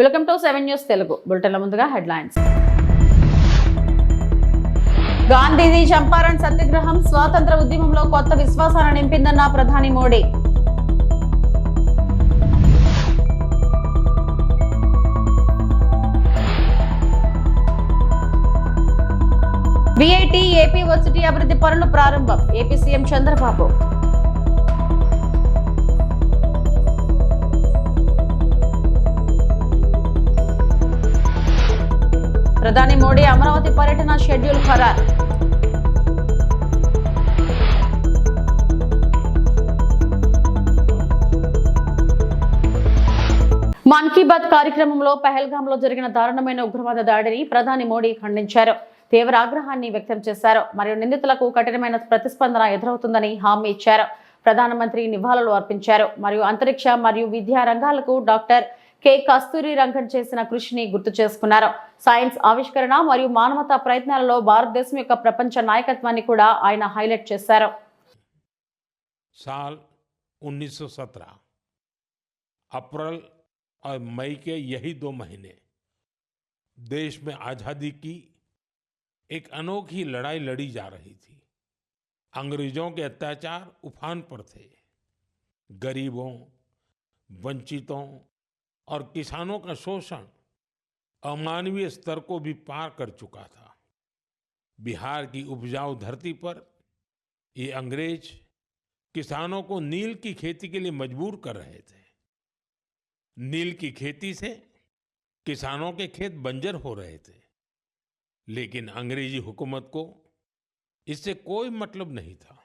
Welcome to 7 news Telugu బులెటిన్ల ముందుగా headlines. Gandhiji Champaran సత్యాగ్రహం స్వాతంత్ర ఉద్యమంలో కొత్త విశ్వాసాన్ని నింపిందన్న ప్రధాని మోడీ. విఐటి ఏపీ వర్సిటీ అభివృద్ధి పనులు ప్రారంభం ఏపీ సీఎం చంద్రబాబు. ప్రధాని మోడీ అమరావతి పర్యటన షెడ్యూల్ ఖరారు. మన్ కీ బాత్ కార్యక్రమంలో పహల్గాంలో జరిగిన దారుణమైన ఉగ్రవాద దాడిని ప్రధాని మోడీ ఖండించారు. తీవ్ర ఆగ్రహాన్ని వ్యక్తం చేశారు. మరియు నిందితులకు కఠినమైన ప్రతిస్పందన ఎదురవుతుందని హామీ ఇచ్చారు. ప్రధానమంత్రి నివాళులు అర్పించారు. మరియు అంతరిక్ష మరియు విద్యా రంగాలకు డాక్టర్ కె కస్తూరి రంగన్ చేసిన కృషిని గుర్తు చేసుకున్నారు. సైన్స్ ఆవిష్కరణ మరియు మానవతా ప్రయత్నాలలో భారతదేశం యొక్క ప్రపంచ నాయకత్వాన్ని కూడా ఆయన హైలైట్ చేశారు. साल 1917 अप्रैल और मई के यही 2 महीने देश में आजादी की एक अनोखी लड़ाई लड़ी जा रही थी। अंग्रेजों के अत्याचार उफान पर थे। गरीबों, वंचितों और किसानों का शोषण अमानवीय स्तर को भी पार कर चुका था। बिहार की उपजाऊ धरती पर ये अंग्रेज किसानों को नील की खेती के लिए मजबूर कर रहे थे। नील की खेती से किसानों के खेत बंजर हो रहे थे, लेकिन अंग्रेजी हुकूमत को इससे कोई मतलब नहीं था।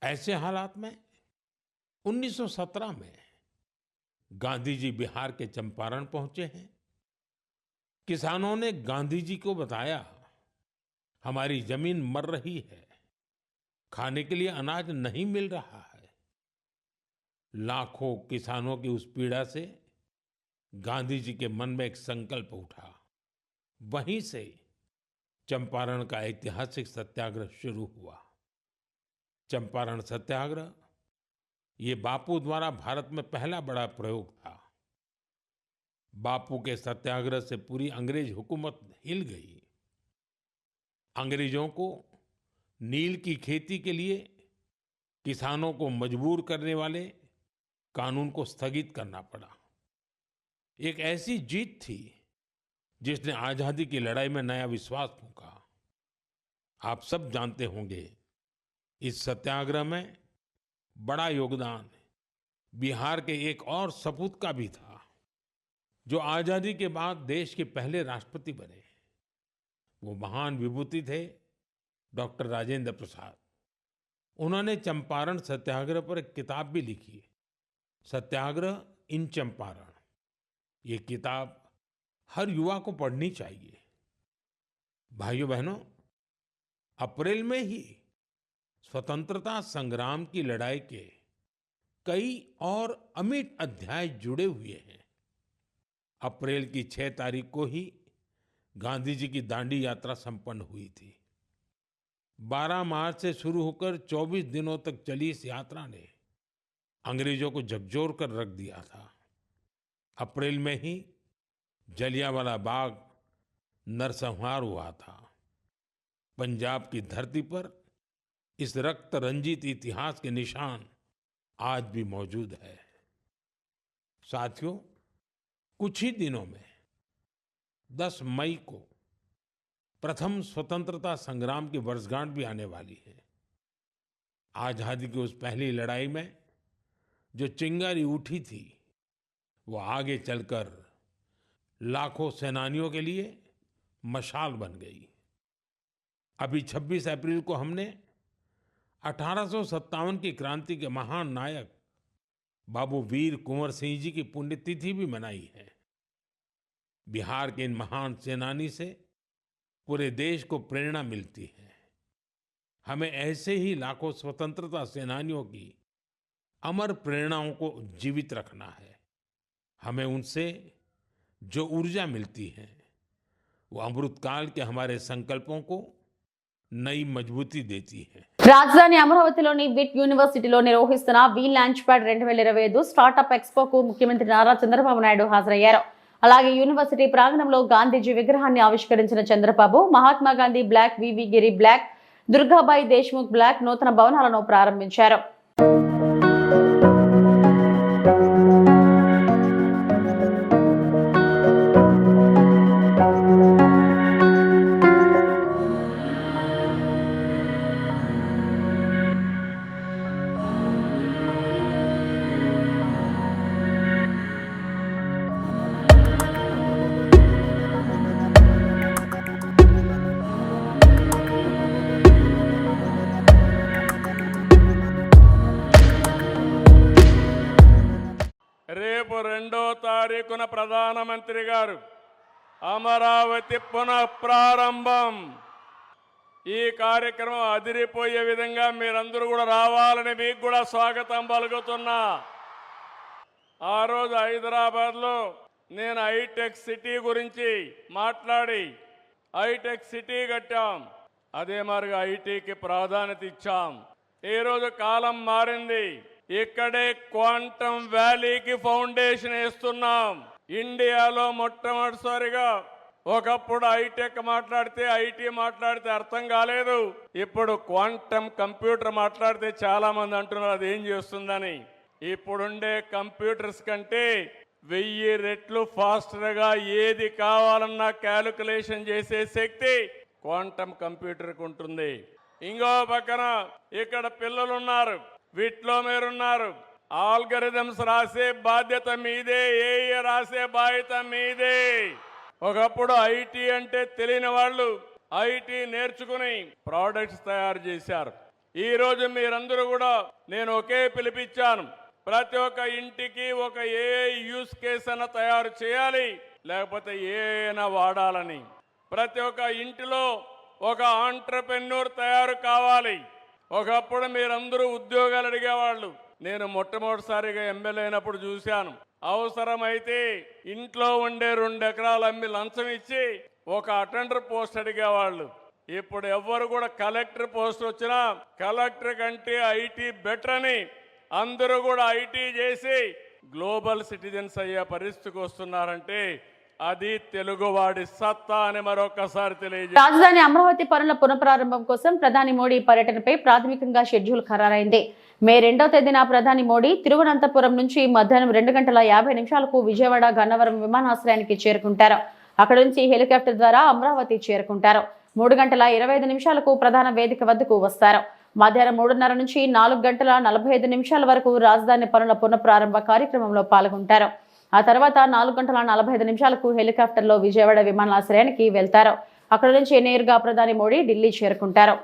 ऐसे हालात में 1917 में गांधी जी बिहार के चंपारण पहुंचे हैं। किसानों ने गांधी जी को बताया, हमारी जमीन मर रही है, खाने के लिए अनाज नहीं मिल रहा है। लाखों किसानों की उस पीड़ा से गांधी जी के मन में एक संकल्प उठा। वहीं से चंपारण का ऐतिहासिक सत्याग्रह शुरू हुआ। चंपारण सत्याग्रह ये बापू द्वारा भारत में पहला बड़ा प्रयोग था। बापू के सत्याग्रह से पूरी अंग्रेज हुकूमत हिल गई। अंग्रेजों को नील की खेती के लिए किसानों को मजबूर करने वाले कानून को स्थगित करना पड़ा। एक ऐसी जीत थी जिसने आजादी की लड़ाई में नया विश्वास फूंका। आप सब जानते होंगे, इस सत्याग्रह में बड़ा योगदान बिहार के एक और सपूत का भी था, जो आजादी के बाद देश के पहले राष्ट्रपति बने। वो महान विभूति थे डॉक्टर राजेंद्र प्रसाद। उन्होंने चंपारण सत्याग्रह पर एक किताब भी लिखी, सत्याग्रह इन चंपारण। ये किताब हर युवा को पढ़नी चाहिए। भाइयों बहनों, अप्रैल में ही स्वतंत्रता संग्राम की लड़ाई के कई और अमिट अध्याय जुड़े हुए हैं। अप्रैल की 6 तारीख को ही गांधी जी की दांडी यात्रा संपन्न हुई थी। 12 मार्च से शुरू होकर 24 दिनों तक चली इस यात्रा ने अंग्रेजों को झकझोर कर रख दिया था। अप्रैल में ही जलियांवाला बाग नरसंहार हुआ था। पंजाब की धरती पर इस रक्त रंजित इतिहास के निशान आज भी मौजूद है। साथियों, कुछ ही दिनों में 10 मई को प्रथम स्वतंत्रता संग्राम की वर्षगांठ भी आने वाली है। आजादी की उस पहली लड़ाई में जो चिंगारी उठी थी, वो आगे चलकर लाखों सेनानियों के लिए मशाल बन गई। अभी 26 अप्रैल को हमने 1857 की क्रांति के महान नायक बाबू वीर कुंवर सिंह जी की पुण्यतिथि भी मनाई है। बिहार के इन महान सेनानी से पूरे देश को प्रेरणा मिलती है। हमें ऐसे ही लाखों स्वतंत्रता सेनानियों की अमर प्रेरणाओं को जीवित रखना है। हमें उनसे जो ऊर्जा मिलती है, वो अमृतकाल के हमारे संकल्पों को नई मजबूती देती है। రాజధాని అమరావతిలోని విట్ యూనివర్సిటీలో నిర్వహిస్తున్న వి లాంచ్ ప్యాడ్ 2025 స్టార్టప్ ఎక్స్పోకు ముఖ్యమంత్రి నారా చంద్రబాబు నాయుడు హాజరయ్యారు. అలాగే యూనివర్సిటీ ప్రాంగణంలో గాంధీజీ విగ్రహాన్ని ఆవిష్కరించిన చంద్రబాబు మహాత్మా గాంధీ బ్లాక్, వివి గిరి బ్లాక్, దుర్గాబాయి దేశ్ముఖ్ బ్లాక్ నూతన భవనాలను ప్రారంభించారు. రేపు 2వ తారీఖున ప్రధానమంత్రి గారు అమరావతి పునఃప్రారంభం. ఈ కార్యక్రమం అదిరిపోయే విధంగా మీరందరూ కూడా రావాలని మీకు కూడా స్వాగతం పలుకుతున్నా. ఆ రోజు హైదరాబాద్లో నేను హైటెక్ సిటీ గురించి మాట్లాడి హైటెక్ సిటీ కట్టాం. అదే మరిగా ఐటీకి ప్రాధాన్యత ఇచ్చాం. ఈరోజు కాలం మారింది. ఇక్కడే క్వాంటమ్ వ్యాలీకి ఫౌండేషన్ వేస్తున్నాం. ఇండియాలో మొట్టమొదటిసారిగా ఒకప్పుడు హైటెక్ మాట్లాడితే ఐటీ మాట్లాడితే అర్థం కాలేదు. ఇప్పుడు క్వాంటమ్ కంప్యూటర్ మాట్లాడితే చాలా మంది అంటున్నారు అది ఏం చేస్తుందని. ఇప్పుడుండే కంప్యూటర్స్ కంటే 1000 రెట్లు ఫాస్టర్గా ఏది కావాలన్నా క్యాలిక్యులేషన్ చేసే శక్తి క్వాంటమ్ కంప్యూటర్కి ఉంటుంది. ఇంకో పక్కన ఇక్కడ పిల్లలున్నారు, వీటిలో మీరున్నారు. ఆల్గరిథమ్స్ రాసే బాధ్యత మీదే, ఏఐ రాసే బాధ్యత మీదే. ఒకప్పుడు ఐటీ అంటే తెలియని వాళ్ళు ఐటీ నేర్చుకుని ప్రోడక్ట్స్ తయారు చేశారు. ఈ రోజు మీరందరూ కూడా నేను ఒకే పిలిపించాను. ప్రతి ఒక్క ఇంటికి ఒక ఏఐ యూస్ కేస్ అన్న తయారు చేయాలి, లేకపోతే ఏఐనా వాడాలని. ప్రతి ఒక్క ఇంటిలో ఒక ఆంట్రప్రెన్యూర్ తయారు కావాలి. ఒకప్పుడు మీరందరూ ఉద్యోగాలు అడిగేవాళ్ళు. నేను మొట్టమొదటిసారిగా ఎమ్మెల్యే అయినప్పుడు చూశాను. అవసరమైతే ఇంట్లో ఉండే 2 ఎకరాలు అమ్మి లంచం ఇచ్చి ఒక అటెండర్ పోస్ట్ అడిగేవాళ్ళు. ఇప్పుడు ఎవ్వరు కూడా కలెక్టర్ పోస్ట్ వచ్చినా కలెక్టర్ కంటే ఐటీ బెటర్ అని అందరూ కూడా ఐటీ చేసి గ్లోబల్ సిటిజన్స్ అయ్యే పరిస్థితికి వస్తున్నారంటే అది తెలుగువాడి సత్తా అని మరొకసారి తెలియజేస్తారు. రాజధాని అమరావతి పనుల పునఃప్రారంభం కోసం ప్రధాని మోడీ పర్యటనపై ప్రాథమికంగా షెడ్యూల్ ఖరారైంది. మే 2వ తేదీన ప్రధాని మోడీ తిరువనంతపురం నుంచి మధ్యాహ్నం 2:50 విజయవాడ గన్నవరం విమానాశ్రయానికి చేరుకుంటారు. అక్కడ నుంచి హెలికాప్టర్ ద్వారా అమరావతి చేరుకుంటారు. 3:25 ప్రధాన వేదిక వద్దకు వస్తారు. మధ్యాహ్నం 3:30 నుంచి 4:45 వరకు రాజధాని పనుల పునఃప్రారంభ కార్యక్రమంలో పాల్గొంటారు. ఆ తర్వాత 4:45 హెలికాప్టర్లో విజయవాడ విమానాశ్రయానికి వెళ్తారు. అక్కడ నుంచి నేరుగా ప్రధాని మోడీ ఢిల్లీ చేరుకుంటారు.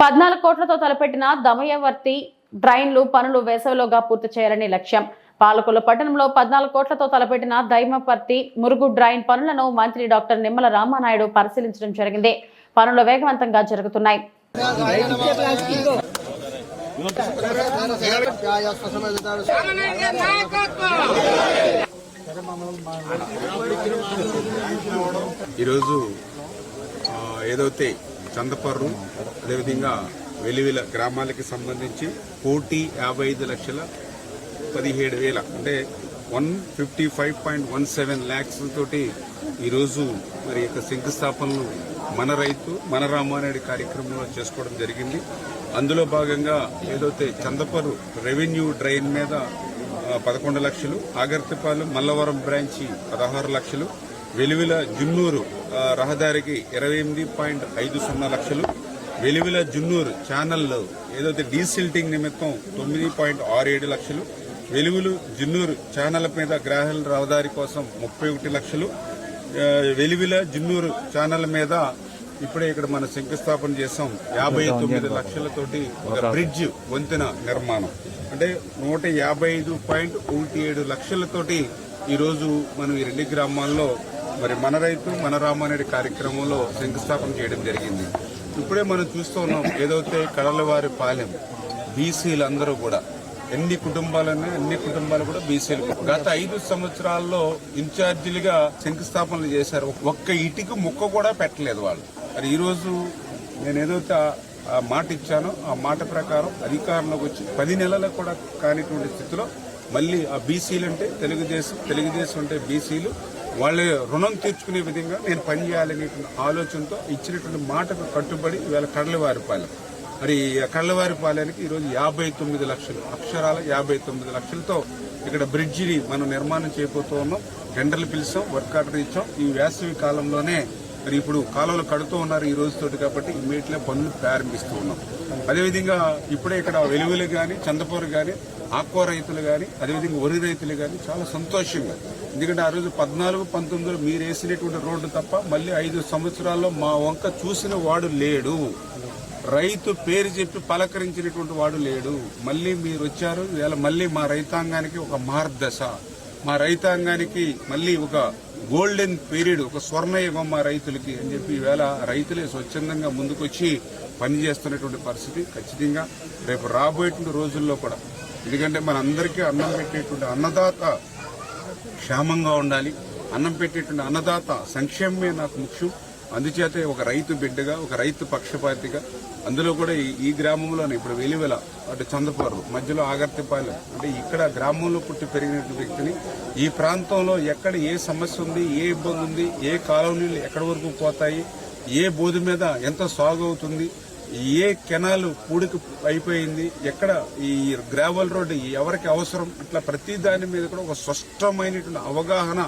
$14 కోట్లతో తలపెట్టిన దమయవర్తి డ్రైన్లు పనులు వేసవిలోగా పూర్తి చేయాలని లక్ష్యం. పాలకొల్లు పట్టణంలో 14 కోట్లతో తలపెట్టిన దైమపర్తి మురుగు డ్రైన్ పనులను మంత్రి డాక్టర్ నిమ్మల రామానాయుడు పరిశీలించడం జరిగింది. పనులు వేగవంతంగా జరుగుతున్నాయి. ఈరోజు ఏదైతే చందపర్రు అదేవిధంగా వెలివిల గ్రామాలకి సంబంధించి 1,55,17,000 అంటే 155.17 lakhs తోటి ఈరోజు మరి యొక్క శంకుస్థాపనలు మన రైతు మన రామానాయుడు కార్యక్రమంలో చేసుకోవడం జరిగింది. అందులో భాగంగా ఏదైతే చందపర్రు రెవెన్యూ డ్రైన్ మీద 11 లక్షలు, ఆగర్తిపాలెం మల్లవరం బ్రాంచి 16 లక్షలు, వెలివిల జున్నూరు రహదారికి 28.50 లక్షలు, వెలివిల జున్నూరు ఛానల్లో ఏదైతే డీసిల్టింగ్ నిమిత్తం 9.67 లక్షలు, వెలుగులు జున్నూరు ఛానల్ మీద గ్రాహల రహదారి కోసం 31 లక్షలు, వెలివిల జున్నూరు ఛానల్ మీద ఇప్పుడే ఇక్కడ మనం శంకుస్థాపన చేసాం 59 లక్షలతోటి ఒక బ్రిడ్జ్ వంతెన నిర్మాణం. అంటే 155.17 లక్షలతోటి ఈరోజు మనం ఈ రెండు గ్రామాల్లో మరి మన రైతు మన రామారెడ్డి కార్యక్రమంలో శంకుస్థాపన చేయడం జరిగింది. ఇప్పుడే మనం చూస్తూ ఉన్నాం ఏదైతే కడలవారి పాలెం బీసీలు అందరూ కూడా ఎన్ని కుటుంబాలు కూడా బీసీలు గత 5 సంవత్సరాల్లో ఇన్ఛార్జీలుగా శంకుస్థాపనలు చేశారు. ఒక్క ఇటుక ముక్క కూడా పెట్టలేదు వాళ్ళు. మరి ఈరోజు నేను ఏదైతే ఆ మాట ఇచ్చానో ఆ మాట ప్రకారం అధికారంలోకి వచ్చి 10 నెలలకు కూడా కానిటువంటి స్థితిలో మళ్ళీ ఆ బీసీలు అంటే తెలుగుదేశం అంటే బీసీలు వాళ్ళ రుణం తీర్చుకునే విధంగా నేను పనిచేయాలనేటువంటి ఆలోచనతో ఇచ్చినటువంటి మాటకు కట్టుబడి ఇవాళ కడలవారిపాలెం మరి కడలవారిపాలెనికి ఈరోజు 59 లక్షలు అక్షరాల 59 లక్షలతో ఇక్కడ బ్రిడ్జిని మనం నిర్మాణం చేయబోతూ ఉన్నాం. టెండర్లు పిలిచాం, వర్క్ ఆర్డర్ ఇచ్చాం. ఈ వేసవి కాలంలోనే మరి ఇప్పుడు కాలువలు కడుతూ ఉన్నారు ఈ రోజుతోటి కాబట్టి ఇమ్మీడియట్గా పనులు ప్రారంభిస్తూ ఉన్నాం. అదేవిధంగా ఇప్పుడే ఇక్కడ వెలుగులు కానీ చందపూర్ కానీ ఆక్వా రైతులు కానీ అదేవిధంగా వరి రైతులు కానీ చాలా సంతోషంగా, ఎందుకంటే ఆ రోజు 14-19లో మీరు వేసినటువంటి రోడ్డు తప్ప మళ్ళీ 5 సంవత్సరాల్లో మా వంక చూసిన వాడు లేడు, రైతు పేరు చెప్పి పలకరించినటువంటి వాడు లేడు. మళ్ళీ మీరు వచ్చారు, ఇవాళ మళ్ళీ మా రైతాంగానికి ఒక మార్గదశ, మా రైతాంగానికి మళ్ళీ ఒక గోల్డెన్ పీరియడ్, ఒక స్వర్ణయుగం మా రైతులకి అని చెప్పి ఈవేళ రైతులే స్వచ్ఛందంగా ముందుకొచ్చి పనిచేస్తున్నటువంటి పరిస్థితి ఖచ్చితంగా రేపు రాబోయేటువంటి రోజుల్లో కూడా. ఎందుకంటే మన అందరికీ అన్నం పెట్టేటువంటి అన్నదాత క్షేమంగా ఉండాలి, అన్నం పెట్టేటువంటి అన్నదాత సంక్షేమమే నాకు ముఖ్యం. అందుచేతే ఒక రైతు బిడ్డగా, ఒక రైతు పక్షపాతిగా, అందులో కూడా ఈ గ్రామంలోనే ఇప్పుడు వెలివెల అటు చందపూర్ మధ్యలో ఆగర్తిపాలెం అంటే ఇక్కడ గ్రామంలో పుట్టి పెరిగినటువంటి వ్యక్తిని ఈ ప్రాంతంలో ఎక్కడ ఏ సమస్య ఉంది, ఏ ఇబ్బంది ఉంది, ఏ కాలువ నీళ్లు ఎక్కడి వరకు పోతాయి, ఏ బోధి మీద ఎంత సాగు అవుతుంది, ఏ కెనాల్ పూడికి అయిపోయింది, ఎక్కడ ఈ గ్రావెల్ రోడ్డు ఎవరికి అవసరం, ఇట్లా ప్రతి దాని మీద కూడా ఒక స్పష్టమైనటువంటి అవగాహన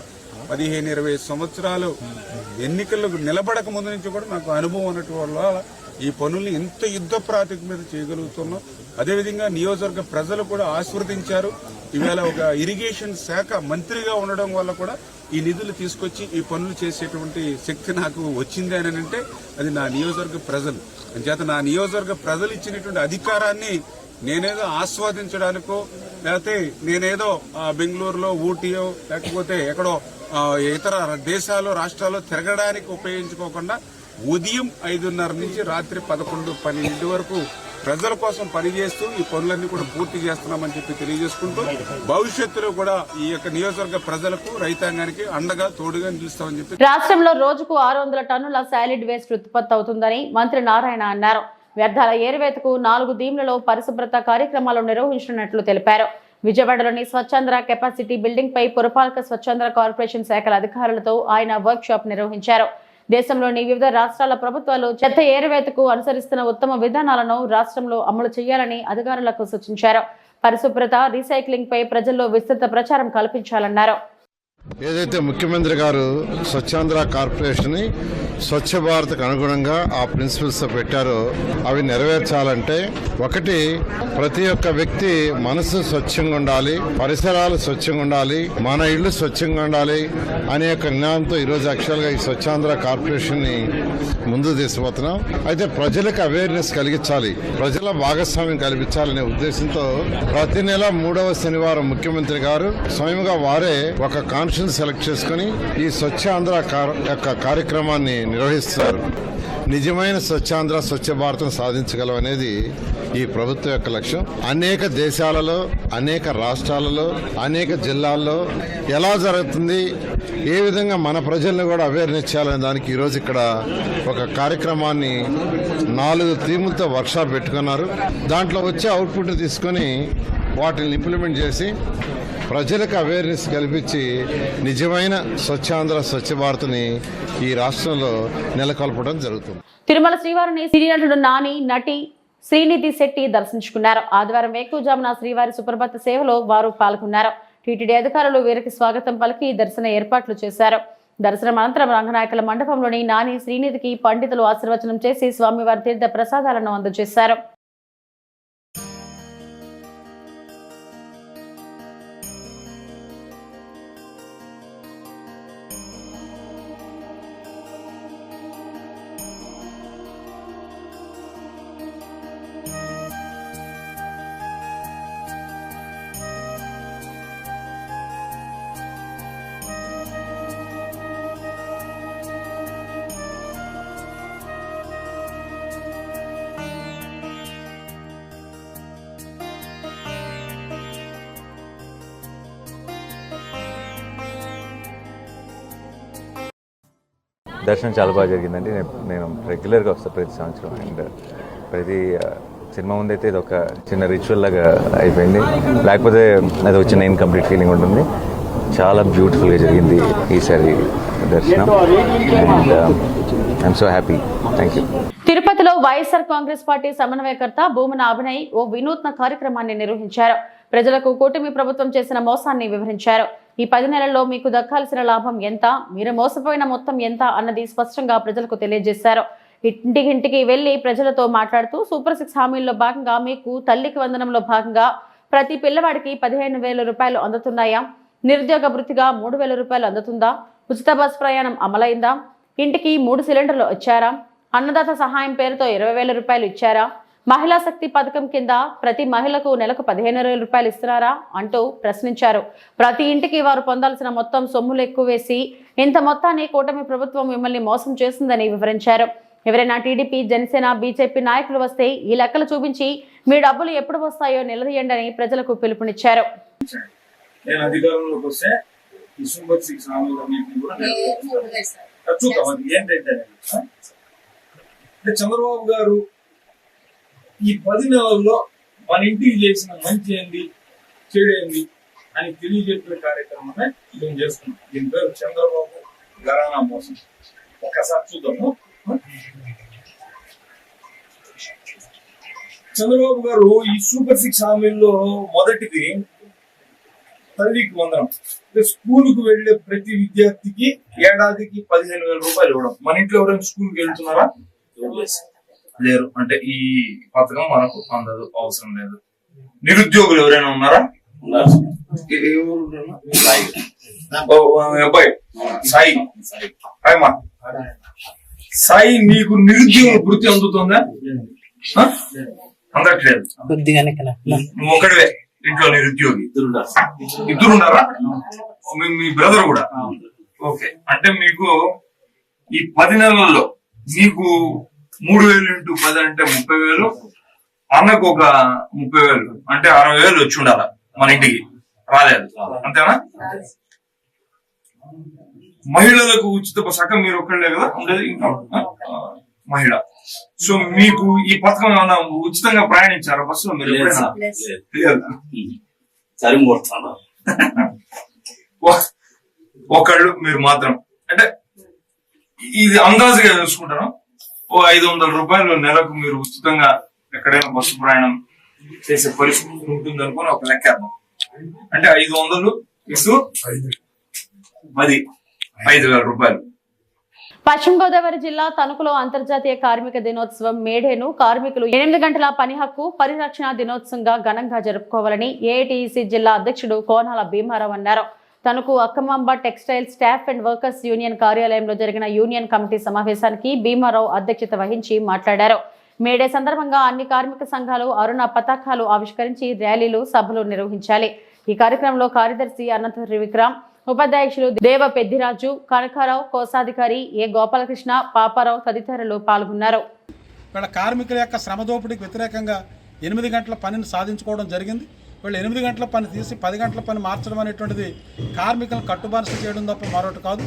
15-20 సంవత్సరాలు ఎన్నికలకు నిలబడక ముందు నుంచి కూడా నాకు అనుభవం ఉన్నటువంటి వల్ల ఈ పనుల్ని ఇంత యుద్ధ ప్రాతిపదిక మీద చేయగలుగుతున్నాం. అదేవిధంగా నియోజకవర్గ ప్రజలు కూడా ఆశీర్వదించారు. ఈవేళ ఒక ఇరిగేషన్ శాఖ మంత్రిగా ఉండడం వల్ల కూడా ఈ నిధులు తీసుకొచ్చి ఈ పనులు చేసేటువంటి శక్తి నాకు వచ్చింది అని అంటే అది నా నియోజకవర్గ ప్రజలు. అంచేత నా నియోజకవర్గ ప్రజలు ఇచ్చినటువంటి అధికారాన్ని నేనేదో ఆస్వాదించడానికో లేకపోతే నేనేదో బెంగళూరులో ఊటీయో లేకపోతే ఎక్కడో ఇతర దేశాలు రాష్ట్రాల్లో తిరగడానికి ఉపయోగించుకోకుండా ఉదయం 5:30 నుంచి రాత్రి 11-12 వరకు ప్రజల కోసం పనిచేస్తూ ఈ పనులన్నీ కూడా పూర్తి చేస్తున్నామని చెప్పి తెలియజేసుకుంటూ భవిష్యత్తులో కూడా ఈ యొక్క నియోజకవర్గ ప్రజలకు రైతాంగానికి అండగా తోడుగా నిలుస్తామని చెప్పి. రాష్ట్రంలో రోజుకు 600 టన్నుల సాలిడ్ వేస్ట్ ఉత్పత్తి అవుతుందని మంత్రి నారాయణ అన్నారు. వ్యర్థాల ఏరువేతకు 4 దీమ్లలో పరిశుభ్రత కార్యక్రమాలు నిర్వహించనున్నట్లు తెలిపారు. విజయవాడలోని స్వచ్ఛాంధ్ర కెపాసిటీ బిల్డింగ్ పై పురపాలక స్వచ్ఛాంధ్ర కార్పొరేషన్ శాఖల అధికారులతో ఆయన వర్క్ షాప్ నిర్వహించారు. దేశంలోని వివిధ రాష్ట్రాల ప్రభుత్వాలు చెత్త ఏరువేతకు అనుసరిస్తున్న ఉత్తమ విధానాలను రాష్ట్రంలో అమలు చేయాలని అధికారులకు సూచించారు. పరిశుభ్రత, రీసైక్లింగ్ పై ప్రజల్లో విస్తృత ప్రచారం కల్పించాలన్నారు. ఏదైతే ముఖ్యమంత్రి గారు స్వచ్ఛాంధ్ర కార్పొరేషన్ ని స్వచ్ఛ భారత్కు అనుగుణంగా ఆ ప్రిన్సిపల్స్ పెట్టారో అవి నెరవేర్చాలంటే ఒకటి, ప్రతి ఒక్క వ్యక్తి మనసు స్వచ్ఛంగా ఉండాలి, పరిసరాలు స్వచ్ఛంగా ఉండాలి, మన ఇళ్లు స్వచ్ఛంగా ఉండాలి అనే యొక్క నినాదంతో ఈరోజు యాక్చువల్గా ఈ స్వచ్ఛాంధ్ర కార్పొరేషన్ ని ముందుకు తీసుకుపోతున్నాం. అయితే ప్రజలకు అవేర్నెస్ కలిగించాలి, ప్రజల భాగస్వామ్యం కల్పించాలనే ఉద్దేశంతో ప్రతి నెల 3వ శనివారం ముఖ్యమంత్రి గారు స్వయంగా వారే ఒక కాన్ఫరెన్స్ సెలెక్ట్ చేసుకుని ఈ స్వచ్ఛాంధ్ర యొక్క కార్యక్రమాన్ని నిర్వహిస్తున్నారు. నిజమైన స్వచ్ఛాంధ్ర, స్వచ్ఛ భారతం సాధించగలం అనేది ఈ ప్రభుత్వం యొక్క లక్ష్యం. అనేక దేశాలలో, అనేక రాష్ట్రాలలో, అనేక జిల్లాల్లో ఎలా జరుగుతుంది, ఏ విధంగా మన ప్రజలను కూడా అవేర్నెస్ చేయాలనే దానికి ఈరోజు ఇక్కడ ఒక కార్యక్రమాన్ని 4 థీములతో వర్క్షాప్ పెట్టుకున్నారు. దాంట్లో వచ్చే అవుట్పుట్ తీసుకొని వాటిని ఇంప్లిమెంట్ చేసి ప్రజలకు అవేర్నెస్ కల్పించి నిజమైన స్వచ్ఛాంధ్ర, స్వచ్ఛ భారత్ని ఈ రాష్ట్రంలో నెలకొల్పడం జరుగుతుంది. తిరుమల శ్రీవారిని సినీ నటుడు నాని, నటి శ్రీనిధి శెట్టి దర్శించుకున్నారు. ఆదివారం వేకువజామున శ్రీవారి సుప్రభాత సేవలో వారు పాల్గొన్నారు. టీటీడీ అధికారులు వీరికి స్వాగతం పలికి దర్శన ఏర్పాట్లు చేశారు. దర్శనం అనంతరం రంగనాయకుల మండపంలోని నాని, శ్రీనిధికి పండితులు ఆశీర్వచనం చేసి స్వామివారి తీర్థ ప్రసాదాలను అందజేశారు. దర్శనం చాలా బాగా జరిగిందండి. నేను రెగ్యులర్గా వస్తాను ప్రతి సంవత్సరం. అండ్ ప్రతి సినిమా ముందైతే ఇది ఒక చిన్న రిచువల్ లాగా అయిపోయింది, లేకపోతే అది వచ్చిన ఇన్కంప్లీట్ ఫీలింగ్ ఉంటుంది. చాలా బ్యూటిఫుల్గా జరిగింది ఈసారి దర్శనం. And I'm so happy. Thank you. తిరుపతిలో వైఎస్ఆర్ కాంగ్రెస్ పార్టీ సమన్వయకర్త భూమన అభినయ్ ఓ వినూత్న కార్యక్రమాన్ని నిర్వహించారు. ప్రజలకు కూటమి ప్రభుత్వం చేసిన మోసాన్ని వివరించారు. ఈ 10 నెలల్లో మీకు దక్కాల్సిన లాభం ఎంత, మీరు మోసపోయిన మొత్తం ఎంత అన్నది స్పష్టంగా ప్రజలకు తెలియజేశారు. ఇంటికి వెళ్లి ప్రజలతో మాట్లాడుతూ సూపర్ 6 హామీల్లో భాగంగా మీకు తల్లికి వందనంలో భాగంగా ప్రతి పిల్లవాడికి 15,000 రూపాయలు అందుతున్నాయా, నిరుద్యోగ వృత్తిగా 3,000 రూపాయలు అందుతుందా, ఉచిత బస్ ప్రయాణం అమలైందా, ఇంటికి 3 సిలిండర్లు ఇచ్చారా, అన్నదాత సహాయం పేరుతో 20,000 రూపాయలు ఇచ్చారా, మహిళా శక్తి పథకం కింద ప్రతి మహిళకు నెలకు 15,000 రూపాయలు ఇస్తున్నారా అంటూ ప్రశ్నించారు. ప్రతి ఇంటికి వారు పొందాల్సిన మొత్తం సొమ్ములు ఎక్కువ వేసి ఇంత మొత్తాన్ని కూటమి ప్రభుత్వం మిమ్మల్ని మోసం చేసిందని వివరించారు. ఎవరైనా టీడీపీ, జనసేన, బీజేపీ నాయకులు వస్తే ఈ లెక్కలు చూపించి మీ డబ్బులు ఎప్పుడు వస్తాయో నిలదీయండి అని ప్రజలకు పిలుపునిచ్చారు. నేను అధికారంలోకి వస్తే ఈ సూపర్ 6 హామీలన్నింటినీ కూడా చూద్దాం. అది ఏంటంటే చంద్రబాబు గారు ఈ 10 నెలల్లో మన ఇంటికి చేసిన మంచి ఏంది, చెడు ఏంది అని తెలియజెప్పే కార్యక్రమాన్ని మేము చేస్తున్నాం. దీని పేరు చంద్రబాబు ఘరానా మోసం. ఒక్కసారి చూద్దాము. చంద్రబాబు గారు ఈ సూపర్ 6 హామీల్లో మొదటిది తల్లికి వందనం. స్కూలుకు వెళ్లే ప్రతి విద్యార్థికి ఏడాదికి 15,000 రూపాయలు ఇవ్వడం. మన ఇంట్లో ఎవరైనా స్కూల్కి వెళ్తున్నారా? లేరు. అంటే ఈ పథకం మనకు అందదు, అవసరం లేదు. నిరుద్యోగులు ఎవరైనా ఉన్నారా? అబ్బాయి సాయి, హాయమ్మా సాయి, నీకు నిరుద్యోగ వృత్తి అందుతుందా? అందట్లేదు. నువ్వు ఒకటివే ఇంట్లో నిరుద్యోగి. ఇద్దరున్నారా? మీ బ్రదర్ కూడా? ఓకే. అంటే మీకు ఈ 10 నెలల్లో మీకు 3,000 ఇంటూ 10 అంటే 30,000, అన్నకు ఒక 30,000 అంటే 60,000 వచ్చి ఉండాల. మన ఇంటికి రాలేదు, అంతేనా? మహిళలకు ఉచిత సగం మీరు ఒక్కళ్ళే కదా ఉండేది, ఇంకా మహిళ. సో మీకు ఈ పథకం ఏమన్నా ఉచితంగా ప్రయాణించారా బస్సులో మీరు ఎప్పుడైనా? ఒకళ్ళు మీరు మాత్రం. అంటే ఇది అందాజుగా చూసుకుంటాను, ఓ 500 రూపాయలు నెలకు మీరు ఉచితంగా ఎక్కడైనా బస్సు ప్రయాణం చేసే పరిస్థితి ఉంటుంది అనుకుని ఒక లెక్కేద్దాం. అంటే 500 ఇస్తూ 5,000 రూపాయలు. పశ్చిమ గోదావరి జిల్లా తణుకులో అంతర్జాతీయ కార్మిక దినోత్సవం మేడేను కార్మికులు 8 గంటల పని హక్కు పరిరక్షణ దినోత్సవంగా ఘనంగా జరుపుకోవాలని ఏఐటీయూసీ జిల్లా అధ్యక్షుడు కోనాల భీమారావు అన్నారు. Tanuku Akkamamba textile staff and workers union కార్యాలయంలో జరిగిన యూనియన్ కమిటీ సమావేశానికి భీమారావు అధ్యక్షత వహించి మాట్లాడారు. మేడే సందర్భంగా అన్ని కార్మిక సంఘాలు అరుణ పతాకాలు ఆవిష్కరించి ర్యాలీలు, సభలు నిర్వహించాలి. ఈ కార్యక్రమంలో కార్యదర్శి అనంత త్రివిక్రమ్, ఉపాధ్యక్షులు దేవ పెద్దిరాజు, కనకారావు, కోశాధికారి ఏ గోపాలకృష్ణ, పాపారావు తదితరులు పాల్గొన్నారు. ఇక్కడ కార్మికుల యొక్క శ్రమ దోపిడీకి వ్యతిరేకంగా 8 గంటల పనిని సాధించుకోవడం జరిగింది. వీళ్ళు 8 గంటల పని తీసి 10 గంటల పని మార్చడం అనేటువంటిది కార్మికులను కట్టుబానిస చేయడం తప్ప మరొకటి కాదు.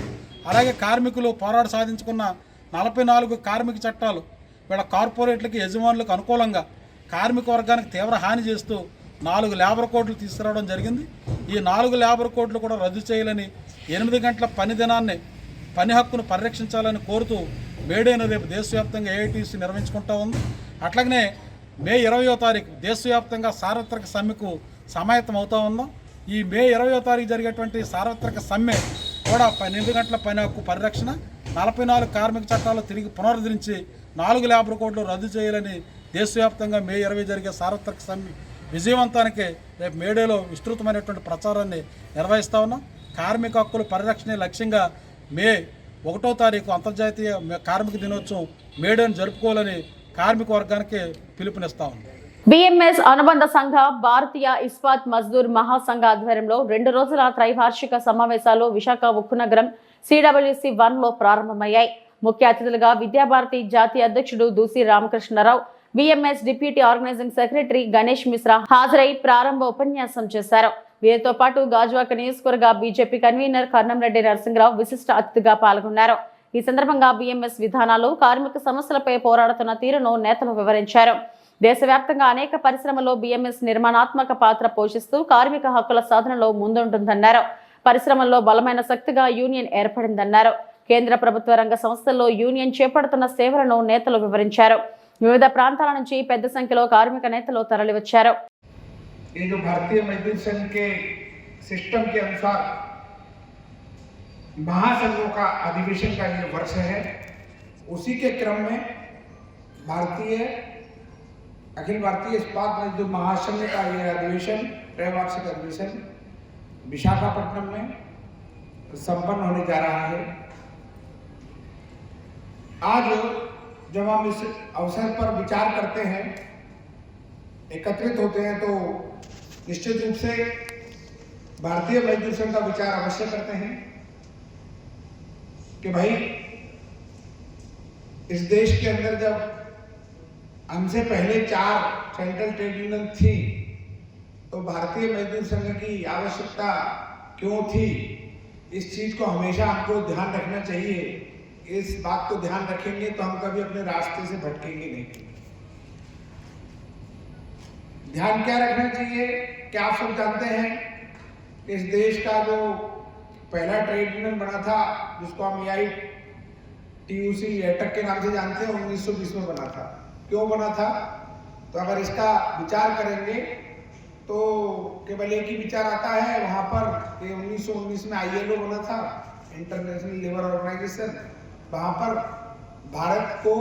అలాగే కార్మికులు పోరాట సాధించుకున్న 44 కార్మిక చట్టాలు వీళ్ళ కార్పొరేట్లకి, యజమానులకు అనుకూలంగా కార్మిక వర్గానికి తీవ్ర హాని చేస్తూ 4 లేబర్ కోడ్లు తీసుకురావడం జరిగింది. ఈ 4 లేబర్ కోడ్లు కూడా రద్దు చేయాలని, 8 గంటల పని దినాన్ని, పని హక్కును పరిరక్షించాలని కోరుతూ మేడేను రేపు దేశవ్యాప్తంగా ఏఐటీసీ నిర్వహించుకుంటూ ఉంది. అట్లాగనే మే 20వ తారీఖు దేశవ్యాప్తంగా సార్వత్రిక సమ్మెకు సమాయత్తం అవుతూ ఉందాం. ఈ మే 20వ తారీఖు జరిగేటువంటి సార్వత్రిక సమ్మె కూడా 8 గంటల పని హక్కు పరిరక్షణ, 44 కార్మిక చట్టాలు తిరిగి పునరుద్ధరించి 4 లేబర్ కోడ్లు రద్దు చేయాలని దేశవ్యాప్తంగా మే 20 జరిగే సార్వత్రిక సమ్మె విజయవంతానికి రేపు మేడేలో విస్తృతమైనటువంటి ప్రచారాన్ని నిర్వహిస్తూ ఉన్నాం. కార్మిక హక్కుల పరిరక్షణ లక్ష్యంగా మే 1వ తారీఖు అంతర్జాతీయ కార్మిక దినోత్సవం మేడేను జరుపుకోవాలని కార్మిక వర్గానికి పిలుపునిస్తా ఉంది. బిఎంఎస్ అనుబంధ సంఘ భారతీయ ఇస్పాత్ మజ్దూర్ మహాసంఘ ఆధ్వర్యంలో 2 రోజుల త్రైవార్షిక సమావేశాలు విశాఖ ఉక్కు నగరం CWC 1లో ప్రారంభమయ్యాయి. ముఖ్య అతిథులుగా విద్యాభారతి జాతీయ అధ్యక్షుడు Dusi Ramakrishna Rao, BMS deputy organising secretary Ganesh Mishra హాజరై ప్రారంభ ఉపన్యాసం చేశారు. వీరితో పాటు గాజువాక నియోజకవర్గ బీజేపీ కన్వీనర్ కర్నంరెడ్డి నరసింహరావు విశిష్ట అతిథిగా పాల్గొన్నారు. ఈ సందర్భంగా బిఎంఎస్ విధానాలు, కార్మిక సమస్యలపై పోరాడుతున్న తీరును నేతలు వివరించారు. దేశవ్యాప్తంగా అనేక పరిశ్రమల్లో బిఎంఎస్ నిర్మాణాత్మక పాత్ర పోషిస్తూ కార్మిక హక్కుల సాధనలో ముందుంటుందన్నారు. పరిశ్రమల్లో బలమైన శక్తిగా యూనియన్ ఏర్పడిందన్నారు. కేంద్ర ప్రభుత్వ రంగ సంస్థల్లో యూనియన్ చేపడుతున్న సేవలను నేతలు వివరించారు. వివిధ ప్రాంతాల నుంచి పెద్ద సంఖ్యలో కార్మిక నేతలు తరలివచ్చారు. ये जो भारतीय मजदूर संघ के सिस्टम के अनुसार महासंघों का अधिवेशन का ये वर्ष है, उसी के क्रम में अखिल भारतीय इस्पात मजदूर महासंघ का ये अधिवेशन, त्रैवार्षिक अधिवेशन विशाखापट्टनम में संपन्न होने जा रहा है। आज जब हम इस अवसर पर विचार करते हैं, एकत्रित होते हैं, तो निश्चित रूप से भारतीय मजदूर संघ का विचार अवश्य करते हैं कि भाई इस देश के अंदर जब हमसे पहले 4 सेंट्रल ट्रेड यूनियन थी, तो भारतीय मजदूर संघ की आवश्यकता क्यों थी, इस चीज को हमेशा हमको ध्यान रखना चाहिए। इस बात को ध्यान रखेंगे तो हम कभी अपने रास्ते से भटकेंगे नहीं। ध्यान क्या रखना चाहिए, क्या आप सब जानते हैं, इस देश का जो पहला ट्रेड यूनियन बना था, जिसको हम AITUC एटक के नाम से जानते हैं, 1920 में बना था। क्यों बना था, तो अगर इसका विचार करेंगे तो केवल एक ही विचार आता है वहाँ पर कि 1919 में ILO बना था, इंटरनेशनल लेबर ऑर्गेनाइजेशन। वहाँ पर भारत को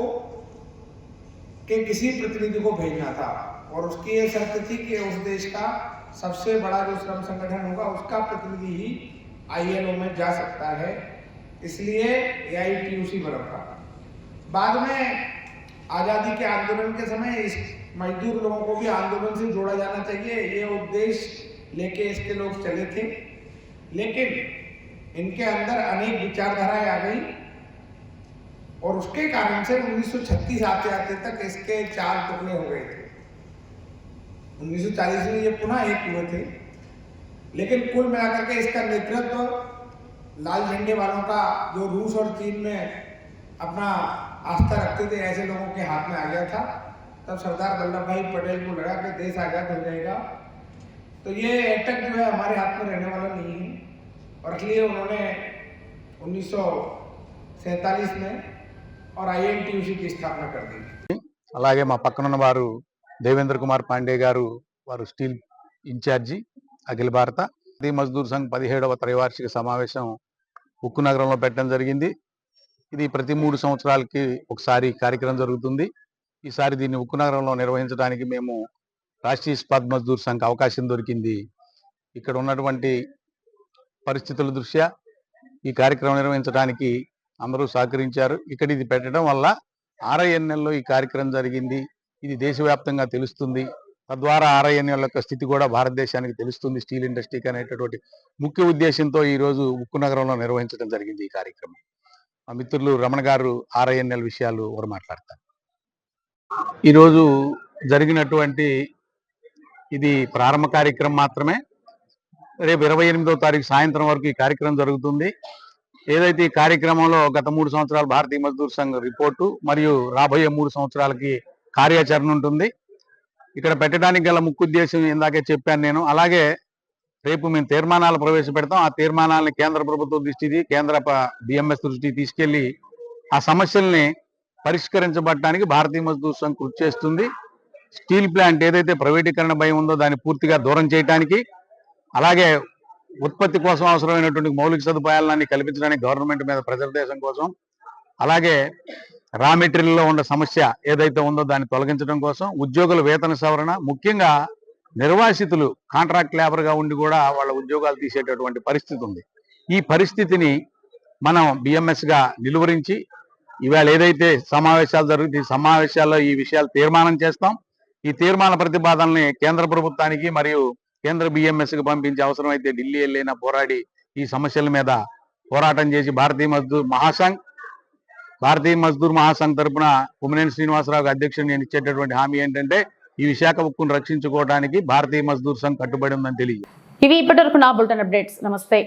के किसी प्रतिनिधि को भेजना था और उसकी ये शर्त थी कि उस देश का सबसे बड़ा जो श्रम संगठन होगा उसका प्रतिनिधि ही ILO में जा सकता है, इसलिए AITUC बना था। बाद में आज़ादी के आंदोलन के समय इस मजदूर लोगों को भी आंदोलन से जोड़ा जाना चाहिए, ये उद्देश्य लेके इसके लोग चले थे, लेकिन इनके अंदर अनेक विचारधाराएं आ गई और उसके कारण से 1936 आते आते तक इसके 4 टुकड़े हो गए थे। 1940 में ये पुनः एक हुए थे, लेकिन कुल मिलाकर के इसका नेतृत्व लाल झंडे वालों का, जो रूस और चीन में अपना आस्था रखते थे, ऐसे लोगों के हाथ में आ गया था। तब सरदार वल्लभ भाई पटेल को लगा कि देश आजाद हो जाएगा, तो ये एटक जो है हमारे हाथ में रहने वाला नहीं है, और इसलिए उन्होंने 1947 में और INTUC की स्थापना कर दी। అలాగే మా పక్కనున్న వారు దేవేంద్ర కుమార్ పాండే గారు, వారు స్టీల్ ఇన్ఛార్జి అఖిల భారత మజ్దూర్ సంఘ్ 17వ త్రైవార్షిక సమావేశం ఉక్కు నగరంలో పెట్టడం జరిగింది. ఇది ప్రతి 3 సంవత్సరాలకి ఒకసారి కార్యక్రమం జరుగుతుంది. ఈసారి దీన్ని ఉక్కు నగరంలో నిర్వహించడానికి మేము రాష్ట్రీయ ఇస్పాత్ మజ్దూర్ సంఘ్ అవకాశం దొరికింది. ఇక్కడ ఉన్నటువంటి పరిస్థితుల దృష్ట్యా ఈ కార్యక్రమం నిర్వహించడానికి అందరూ సహకరించారు. ఇక్కడ ఇది పెట్టడం వల్ల RINL ఈ కార్యక్రమం జరిగింది, ఇది దేశవ్యాప్తంగా తెలుస్తుంది. తద్వారా RINL యొక్క స్థితి కూడా భారతదేశానికి తెలుస్తుంది, స్టీల్ ఇండస్ట్రీకి అనేటటువంటి ముఖ్య ఉద్దేశంతో ఈరోజు ఉక్కు నగరంలో నిర్వహించడం జరిగింది ఈ కార్యక్రమం. మా మిత్రులు రమణ గారు RINL విషయాలు వారు మాట్లాడతారు. ఈరోజు జరిగినటువంటి ఇది ప్రారంభ కార్యక్రమం మాత్రమే. రేపు 28వ తారీఖు సాయంత్రం వరకు ఈ కార్యక్రమం జరుగుతుంది. ఏదైతే ఈ కార్యక్రమంలో గత 3 సంవత్సరాల భారతీయ మజ్దూర్ సంఘ్ రిపోర్టు మరియు రాబోయే 3 సంవత్సరాలకి కార్యాచరణ ఉంటుంది. ఇక్కడ పెట్టడానికి గల ముఖ్య ఉద్దేశం ఇందాకే చెప్పాను నేను. అలాగే రేపు మేము తీర్మానాలు ప్రవేశపెడతాం. ఆ తీర్మానాలని కేంద్ర ప్రభుత్వ దృష్టికి, కేంద్ర BMS దృష్టికి తీసుకెళ్లి ఆ సమస్యల్ని పరిష్కరించబడటానికి భారతీయ మజ్దూర్ సంఘ్ కృషి చేస్తుంది. స్టీల్ ప్లాంట్ ఏదైతే ప్రైవేటీకరణ భయం ఉందో దాన్ని పూర్తిగా దూరం చేయడానికి, అలాగే ఉత్పత్తి కోసం అవసరమైనటువంటి మౌలిక సదుపాయాలన్నీ కల్పించడానికి గవర్నమెంట్ మీద ప్రెజర్ దేశం కోసం, అలాగే రా మెటీరియల్లో ఉన్న సమస్య ఏదైతే ఉందో దాన్ని తొలగించడం కోసం, ఉద్యోగుల వేతన సవరణ, ముఖ్యంగా నిర్వాసితులు కాంట్రాక్ట్ లేబర్గా ఉండి కూడా వాళ్ళ ఉద్యోగాలు తీసేటటువంటి పరిస్థితి ఉంది. ఈ పరిస్థితిని మనం BMSగా నిలువరించి ఇవాళ ఏదైతే సమావేశాలు జరుగుతాయి, ఈ సమావేశాల్లో ఈ విషయాలు తీర్మానం చేస్తాం. ఈ తీర్మాన ప్రతిపాదనల్ని కేంద్ర ప్రభుత్వానికి మరియు కేంద్ర BMSకి పంపించే అవసరం అయితే ఢిల్లీ వెళ్ళైనా పోరాడి ఈ సమస్యల మీద పోరాటం చేసి భారతీయ మజ్దూర్ మహాసంఘ్ తరపున కుమ్మనేని శ్రీనివాసరావు అధ్యక్షుడు నేను ఇచ్చేటటువంటి హామీ ఏంటంటే ఈ విశాఖ ఉక్కును రక్షించుకోవడానికి భారతీయ మజ్దూర్ సంఘ్ కట్టుబడి ఉందని తెలియదు. ఇవి ఇప్పటివరకు నా బులెటిన్ అప్డేట్స్. నమస్తే.